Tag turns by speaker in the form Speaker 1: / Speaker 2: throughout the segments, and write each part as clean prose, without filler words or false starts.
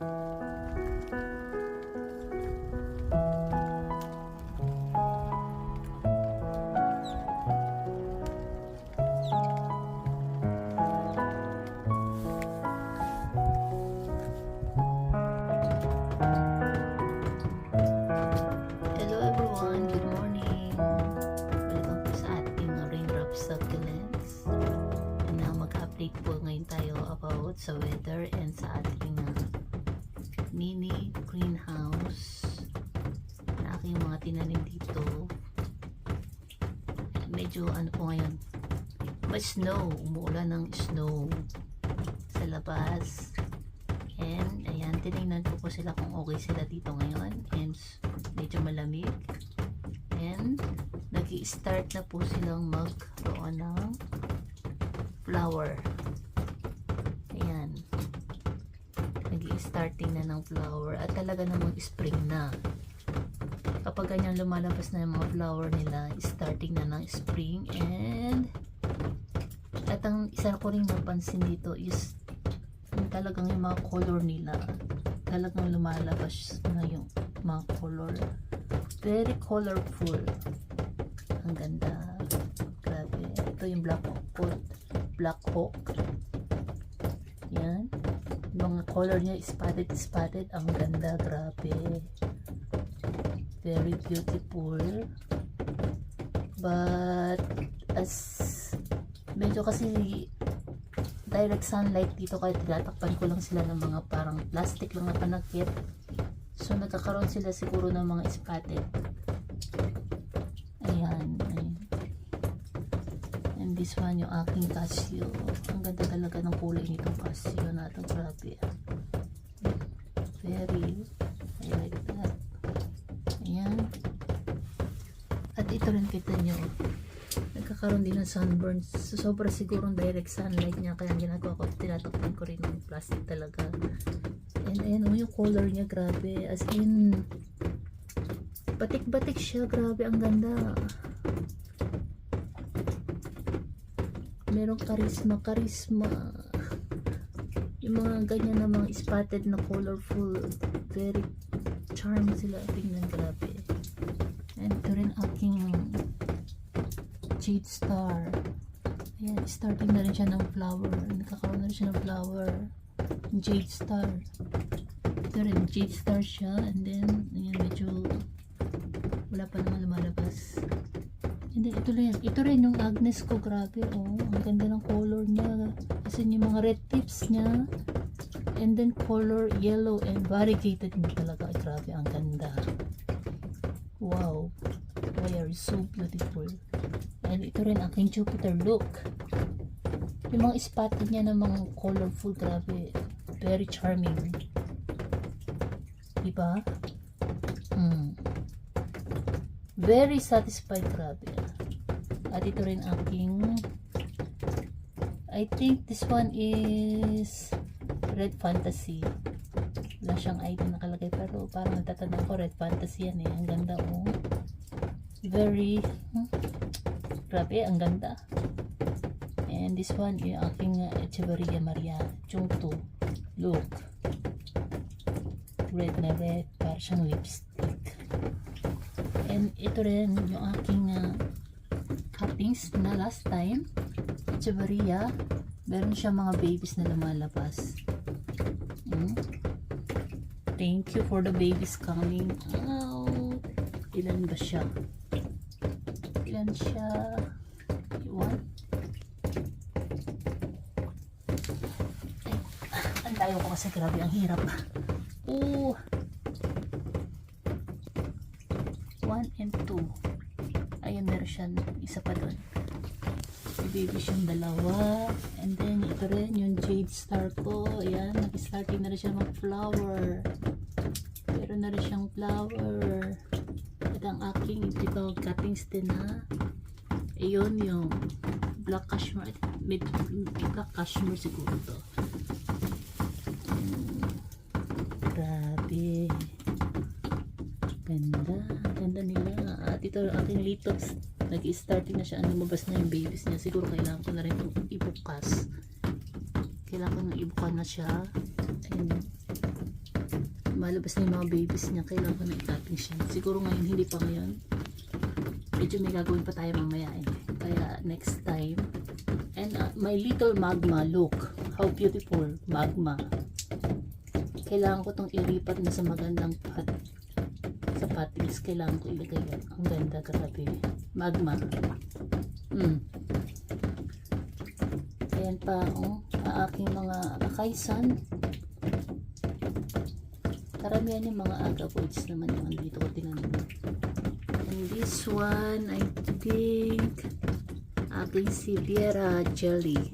Speaker 1: Hello everyone, good morning. Welcome po sa ating raindrop succulents. And now mag-update po ngayon tayo about sa weather and sa ating mini greenhouse na aking mga tinanim dito. Medyo ano po ngayon, may snow, umuulan ng snow sa labas. And ayan, tinignan ko po sila kung okay sila dito ngayon. And medyo malamig. And nag-i-start na po silang magkaroon ng flower. Ayan. Nag-i-starting na ng flower. At talaga namang spring na. Kapag ganyan lumalabas na yung mga flower nila, starting na ng spring. And at ang isa ko rin napansin dito is talagang yung mga color nila talagang lumalabas na yung mga color, very colorful, ang ganda, grabe. Ito yung black hawk, yan, yung mga color niya spotted, ang ganda, grabe, very beautiful. But as medyo kasi direct sunlight dito, kaya tinatakpan ko lang sila ng mga parang plastic lang na panakit, so nagkakaroon sila siguro ng mga spotted. Ayan. And this one yung aking casio, ang ganda talaga ng kulay nitong casio na ito, grabe, very, I like that. Ayan. At ito rin kita nyo, nagkakaroon din ng sunburn, so sobra sigurong direct sunlight niya, kaya ang ginagawa ko, tinatakpan ko rin ng plastic talaga. And ayan, yung color niya, grabe, as in batik-batik siya, grabe, ang ganda, merong karisma, yung mga ganyan na mga spotted na colorful, very charming sila tingnan, grabe. And ito rin aking jade star. Ayan, starting na rin siya ng flower. Nakakaroon na rin siya ng flower. Jade star. Ito rin, jade star siya. And then, ayan, medyo wala pa naman lumalabas. And then, ito rin yung Agnes ko. Grabe, oh. Ang ganda ng color niya. Kasi yung mga red tips niya. And then, color yellow and variegated niya talaga. Ay, grabe, ang ganda. Wow. Why are you so beautiful? And ito rin aking Jupiter, look. Yung mga spotted niya ng mga colorful, grabe. Very charming. Diba? Very satisfied, grabe. At ito rin aking, I think this one is Red Fantasy. Wala siyang ID nakalagay, pero parang natatandaan ko Red Fantasy yan eh. Ang ganda, oh. Very, grabe, ang ganda. And this one yung aking Echeverria Maria Chungto, look, red na red, parang siyang lipstick. And ito rin yung aking cuttings na last time, Echeverria, meron siya mga babies na lumalabas. Thank you for the babies coming out. Ilan ba siya? Ilan siya? Iwan? Ang tayo ko kasi, grabe, ang hirap. 1 and 2. Ayun, meron siya isa pa doon. May baby siyang dalawa. And then ito rin yung jade star ko. Ayan, nag-starting na rin siya mag-flower. Meron na rin siyang flower. At ang aking ito cuttings din na. Ayun yung black cashmere. Black cashmere siguro to. Grabe. Ganda. Ganda nila. At ito ang aking litos. Nag-starting na siya. Lumabas na yung babies niya. Siguro kailangan ko na rin itong ibukas. Kailangan ko nang ibukan na siya. And lumalabas na yung mga babies niya. Kailangan ko na i-cutting siya. Siguro ngayon, hindi pa ngayon. Medyo may gagawin pa tayo mamaya eh. Kaya next time. And my little magma, look. How beautiful. Magma. Kailangan ko itong ilipat na sa magandang pot. Sa potings. Kailangan ko ilagay yan. Ang ganda, grabe. Magma. Ayan pa, oh. Ang aking mga akaisan. Karamihan yung mga agavoids naman yung andito ko tinanong. And this one, I think, aking Sibera jelly.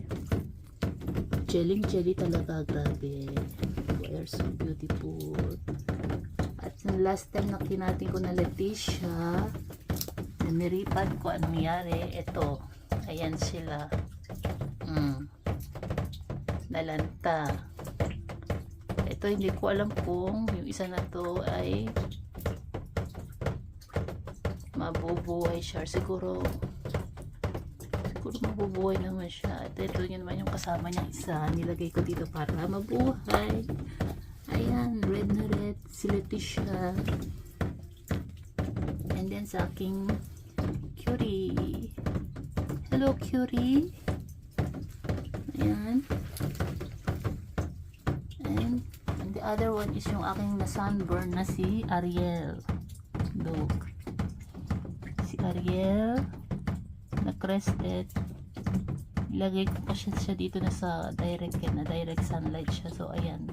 Speaker 1: Jelly talaga, grabe. They are so beautiful. At yung last time na kinatin ko na Leticia, na niripad ko, anong nangyari? Ito, ayan sila. Nalanta. Ito, hindi ko alam kung yung isa na to ay mabubuhay siya. Siguro mabubuhay naman siya. At ito yun naman yung kasama niya isa. Nilagay ko dito para mabuhay. Ayan, red na red. Si Leticia. And then sa aking Curie. Hello, Curie. Ayan. And the other one is yung aking na-sunburn na si Ariel. Look. Si Ariel. Na-crested. Ilagay ko pa siya dito na sa direct sunlight siya. So, ayan.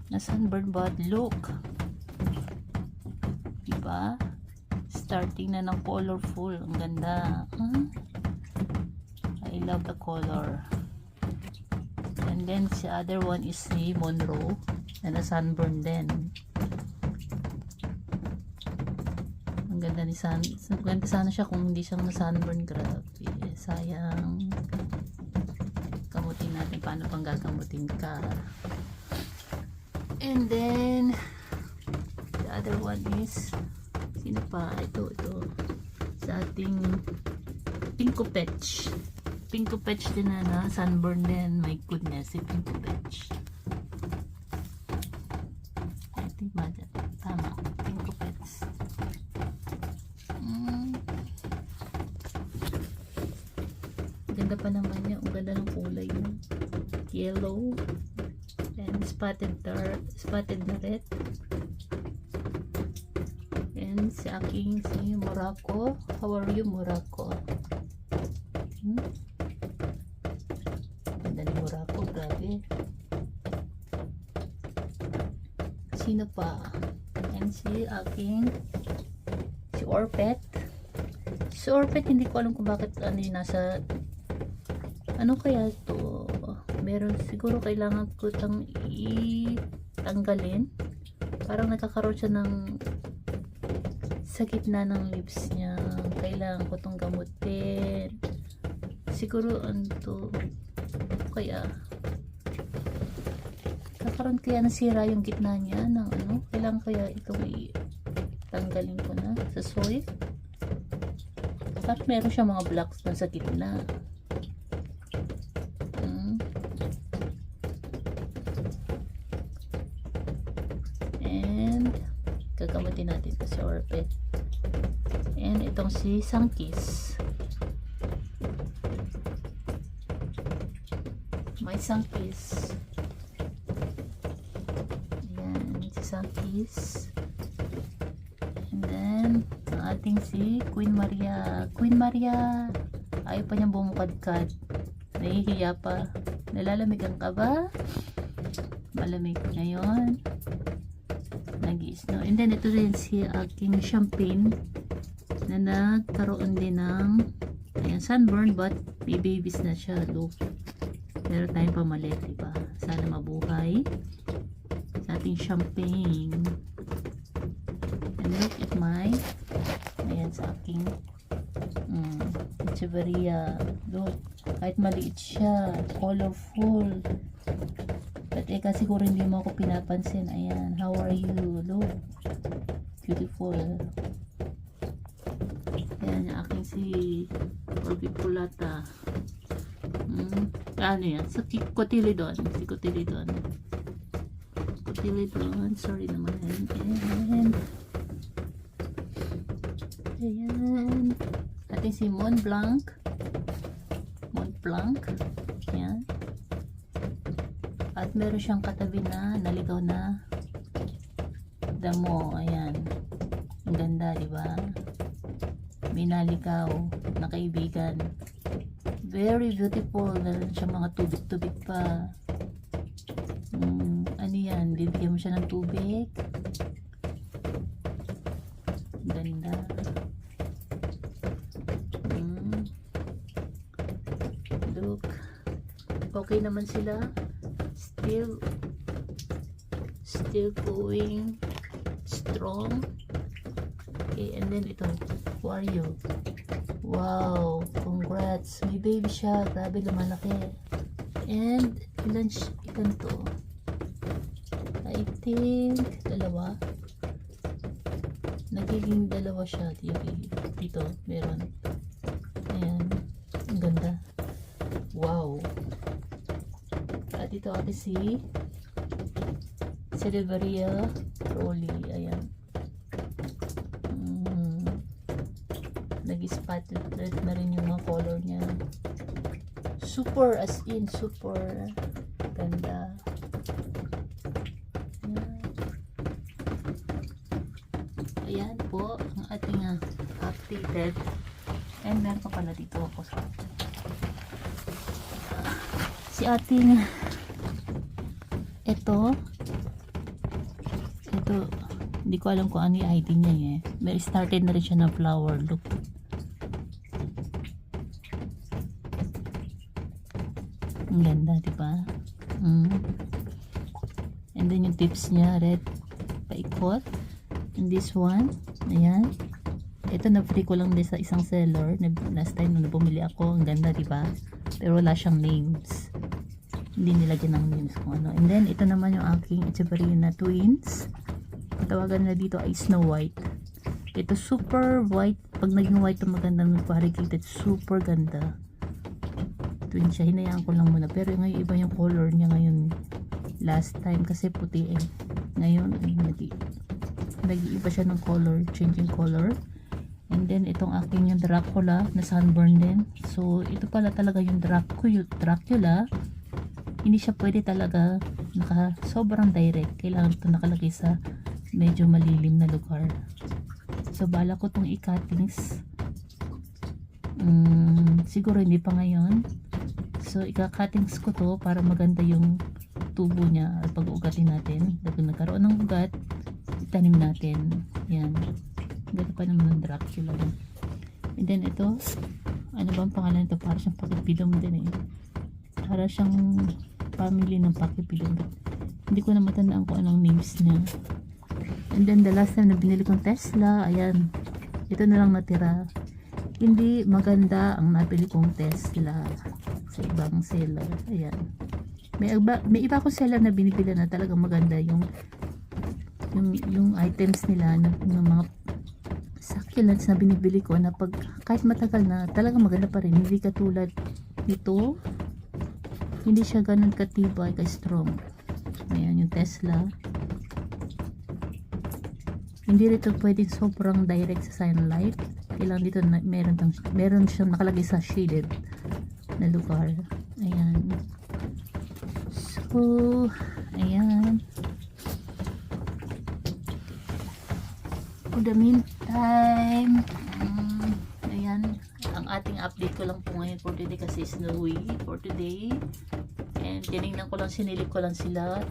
Speaker 1: Na-sunburn but look. Diba? Starting na ng colorful. Ang ganda. I love the color. And then, si other one is si Monroe na na-sunburn din. Ang ganda ni ganda sana siya kung hindi siyang na-sunburn. Grabe. Sayang. Kamutin natin. Paano pang gagamutin ka? And then, the other one is sino pa? Ito. Sa ating Pinko Petch. Pinko Petch din na sunburn din. My goodness, si Pinko Petch. I think tama. Pinko Petch. Ganda pa naman niya. Ang ganda ng kulay niya. Yellow. And spotted na red. And si Morocco. How are you, Morocco? Ganda ni Morocco, grabe. Sino pa? And si Orpet. Si Orpet, hindi ko alam kung bakit yung nasa ano kaya to. Meron siguro kailangan ko itang itanggalin. Parang nagkakaroon siya ng sa gitna ng lips niya. Kailangan ko itong gamutin. Siguro kaya kakaroon kaya nasira yung gitna niya ng kailangan kaya itong tanggalin ko na sa soil. Parang meron siya mga blocks na sa gitna. And gagamutin natin ito sa Orpet. And itong si Sankis. May Sankis. Ayan, si Sankis. And then, ang ating si Queen Maria. Queen Maria, ayaw pa niyang bumukadkad. Nahihiya pa. Nalalamigan ka ba? Malamig ngayon. Nag-i-snow. And then, ito rin si aking champagne na nagkaroon din ng sunburn but may babies na siya. Look. Meron tayong pamalit, diba? Sana mabuhay sa ating champagne. And look at sa aking Echeverria. Look, kahit maliit siya, colorful. But siguro hindi mo ako pinapansin. Ayan, how are you? Look, beautiful. Ayan, yung aking si Orbipulata. Ano yan? Sa Cotyledon. Si Cotyledon. Philippines. Sorry naman. And ayan. Ating si Mont Blanc. Mont Blanc. Ayan. At meron siyang katabi na naligaw na damo. Ayan. Ang ganda, di ba? May naligaw na kaibigan. Very beautiful. Meron siyang mga tubig-tubig pa. Ano yan? Bibigyan mo siya ng tubig. Ganda. Look. Okay naman sila. Still going strong. Okay, and then ito. Wario. Wow. Congrats. May baby siya. Grabe, lumalaki. And ilan to? I think dalawa. Nagiging dalawa siya. Dito meron. Ayan. Ang ganda. Wow. At ito ate si Silveria Rolly. Ayan. Nag-spotlight na rin yung mga color niya. Super, as in super ganda. Ayan po ang ating updated. And meron pa pala dito ako sa si ating ito hindi ko alam kung ano yung ID niya eh. May started na rin siya ng flower. Look. Ang ganda, diba? And then yung tips niya, red paikot. And this one, ayan. Ito na free ko lang din sa isang seller. Last time nung bumili ako, ang ganda, diba? Pero wala siyang names. Hindi nilagyan ng names kung ano. And then, ito naman yung aking Echeverria twins. Tawagan na dito ay Snow White. Ito super white. Pag naging white, magandang variegated. Super ganda. Twin siya. Hinayaan ko lang muna. Pero ngayon, iba yung color niya ngayon. Last time kasi puti eh. Ngayon, nag-iiba siya ng color. Changing color. And then, itong aking yung Dracula na sunburn din. So, ito pala talaga yung Dracula. Hindi siya pwede talaga sobrang direct. Kailangan ito nakalagay sa medyo malilim na lugar. So, bala ko itong i-cuttings. Siguro hindi pa ngayon. So, ika-cuttings ko to para maganda yung tubo niya at pag-ugatin natin. Dahil nagkaroon ng ugat, itanim natin. Yan. Ganda pa naman ng Dracula. And then ito, ano ba ang pangalan ito? Para siyang pakipilom din eh. Para siyang family ng pakipilom. Hindi ko na matandaan kung anong names niya. And then the last time na binili kong Tesla, ayan. Ito na lang natira. Hindi maganda ang nabili kong Tesla sa ibang seller. Ayan. May iba akong seller na binibili na talagang maganda yung items nila ng mga succulents na binibili ko na pag kahit matagal na talagang maganda pa rin. Hindi katulad nito. Hindi siya ganun katibay, ka-strong. Ayan yung Tesla. Hindi rito pwedeng sobrang direct sa sunlight. Kailangan dito na, meron siyang nakalagay sa shaded na lugar. Ayan. So, ayan. For the meantime, ayan. Ang ating update ko lang po ngayon for today kasi snowy for today. And tinignan ko lang, sinilip ko lang sila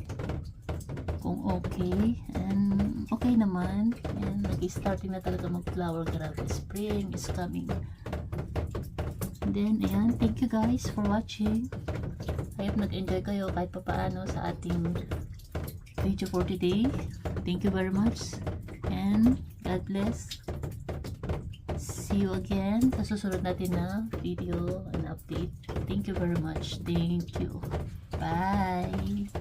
Speaker 1: kung okay. And okay naman. And nag-starting na talaga mag-flower. Grabe, spring is coming. And then, ayan. Thank you guys for watching. I hope nag-enjoy kayo kahit papaano sa ating video for today. Thank you very much. And God bless. See you again sa susunod natin na video and update. Thank you very much. Thank you. Bye.